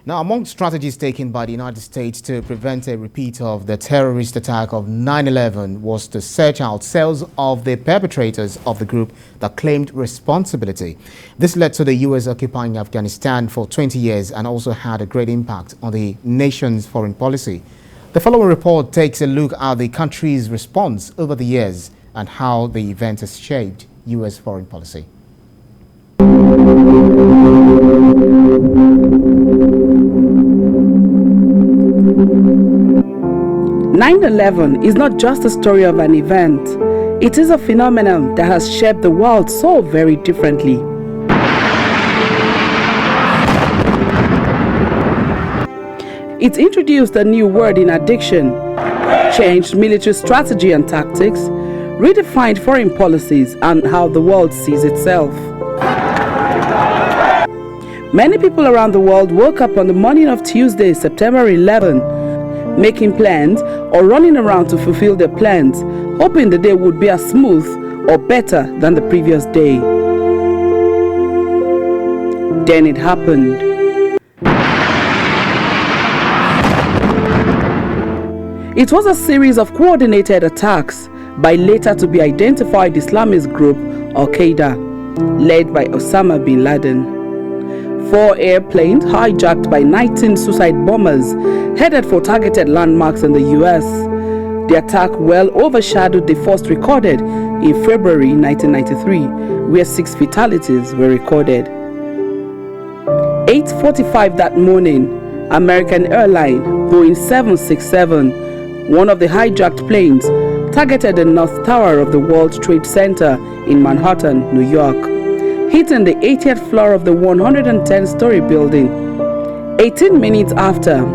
Now, among strategies taken by the United States to prevent a repeat of the terrorist attack of 9/11 was to search out cells of the perpetrators of the group that claimed responsibility. This led to the U.S. occupying Afghanistan for 20 years and also had a great impact on the nation's foreign policy. The following report takes a look at the country's response over the years and how the event has shaped U.S. foreign policy. 9/11 is not just a story of an event. It is a phenomenon that has shaped the world so very differently. It introduced a new word in addiction, changed military strategy and tactics, redefined foreign policies and how the world sees itself. Many people around the world woke up on the morning of Tuesday, September 11, making plans or running around to fulfill their plans, hoping the day would be as smooth or better than the previous day. Then it happened. It was a series of coordinated attacks by later to be identified Islamist group Al-Qaeda, led by Osama Bin-Laden. 4 airplanes hijacked by 19 suicide bombers headed for targeted landmarks in the U.S. The attack well overshadowed the first recorded in February 1993, where 6 fatalities were recorded. 8:45 that morning, American airline Boeing 767, one of the hijacked planes, targeted the North Tower of the World Trade Center in Manhattan, New York, hitting the 80th floor of the 110-story building. 18 minutes after,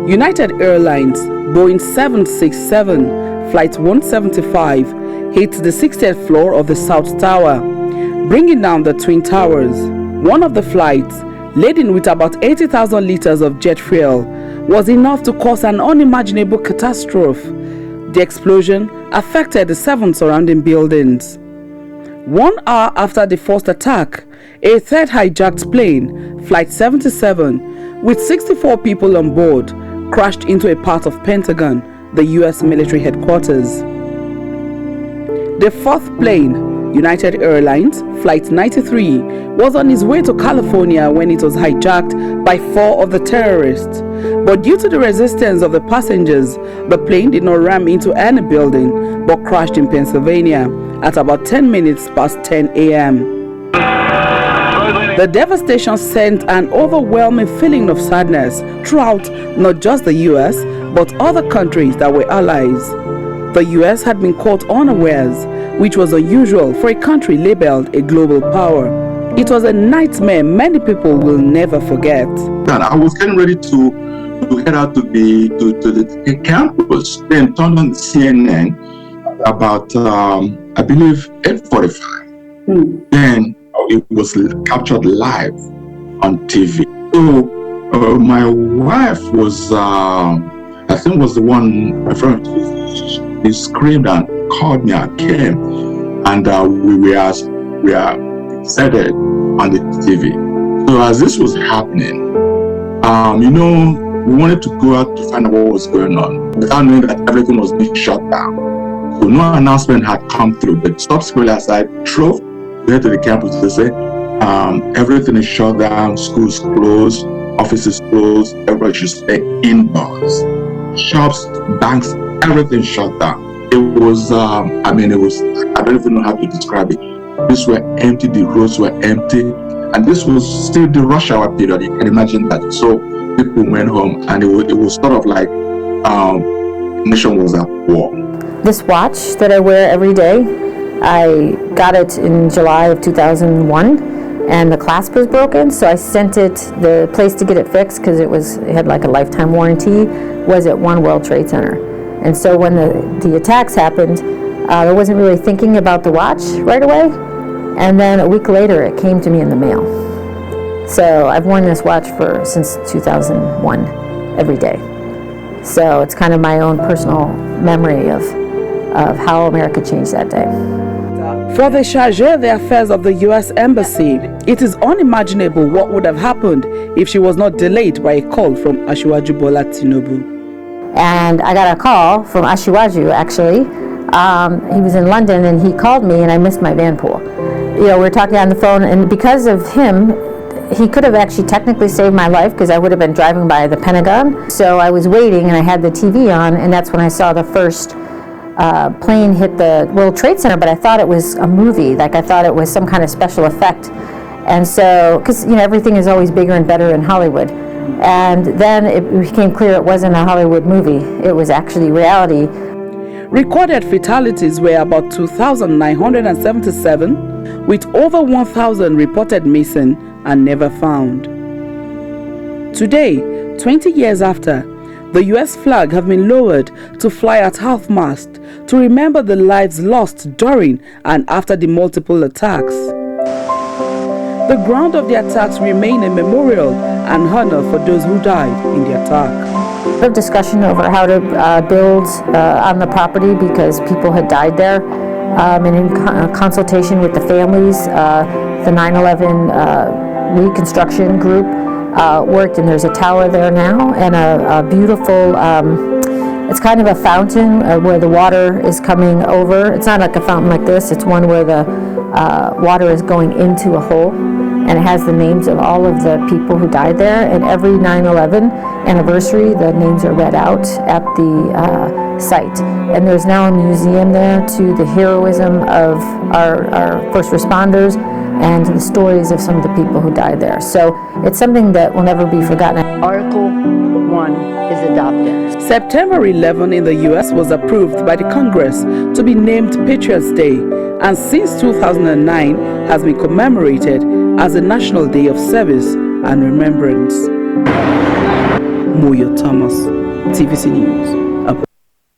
United Airlines Boeing 767 Flight 175 hit the 60th floor of the South Tower, bringing down the Twin Towers. One of the flights, laden with about 80,000 liters of jet fuel, was enough to cause an unimaginable catastrophe. The explosion affected the 7 surrounding buildings. 1 hour after the first attack, a third hijacked plane, Flight 77, with 64 people on board, crashed into a part of Pentagon, the U.S. military headquarters. The fourth plane, United Airlines Flight 93, was on its way to California when it was hijacked by 4 of the terrorists. But due to the resistance of the passengers, the plane did not ram into any building but crashed in Pennsylvania at about 10 minutes past 10 a.m. The devastation sent an overwhelming feeling of sadness throughout not just the U.S. but other countries that were allies. The U.S. had been caught unawares, which was unusual for a country labeled a global power. It was a nightmare many people will never forget. I was getting ready to head out to the campus, then turned on CNN about I believe 8:45. Then it was captured live on TV. So my wife was, I think, was the one referring to. He screamed and called me. I came, and we are excited on the TV. So as this was happening, we wanted to go out to find out what was going on, without knowing that everything was being shut down. So no announcement had come through. But subsequently, as I drove there to the campus, they say everything is shut down, schools closed, offices closed, everybody should stay indoors. Shops, banks, everything shut down. It was, I don't even know how to describe it. Streets were empty, the roads were empty, and this was still the rush hour period. You can imagine that. So people went home, and it was sort of like the nation was at war. This watch that I wear every day, I got it in July of 2001, and the clasp was broken, so I sent it. The place to get it fixed, because it had like a lifetime warranty, was at One World Trade Center. And so when the attacks happened, I wasn't really thinking about the watch right away, and then a week later it came to me in the mail. So I've worn this watch since 2001 every day. So it's kind of my own personal memory of how America changed that day. For they chargé the affairs of the U.S. Embassy, it is unimaginable what would have happened if she was not delayed by a call from Asiwaju Bola Tinubu. And I got a call from Asiwaju, actually. He was in London and he called me and I missed my van pool. You know, we were talking on the phone, and because of him, he could have actually technically saved my life because I would have been driving by the Pentagon. So I was waiting and I had the TV on, and that's when I saw the first plane hit the World Trade Center, but I thought it was a movie. Like, I thought it was some kind of special effect. And so, because, you know, everything is always bigger and better in Hollywood. And then it became clear it wasn't a Hollywood movie. It was actually reality. Recorded fatalities were about 2,977, with over 1,000 reported missing and never found. Today, 20 years after, the U.S. flag have been lowered to fly at half-mast to remember the lives lost during and after the multiple attacks. The ground of the attacks remain a memorial and honor for those who died in the attack. A lot of discussion over how to build on the property because people had died there, and in consultation with the families, the 9/11 reconstruction group worked, and there's a tower there now and a beautiful, it's kind of a fountain where the water is coming over. It's not like a fountain like this, it's one where the water is going into a hole, and it has the names of all of the people who died there, and every 9/11 anniversary the names are read out at the site. And there's now a museum there to the heroism of our first responders and the stories of some of the people who died there. So it's something that will never be forgotten. Article 1 is adopted. September 11 in the U.S. was approved by the Congress to be named Patriots' Day, and since 2009 has been commemorated as a National Day of Service and Remembrance. Moyo Thomas, TVC News.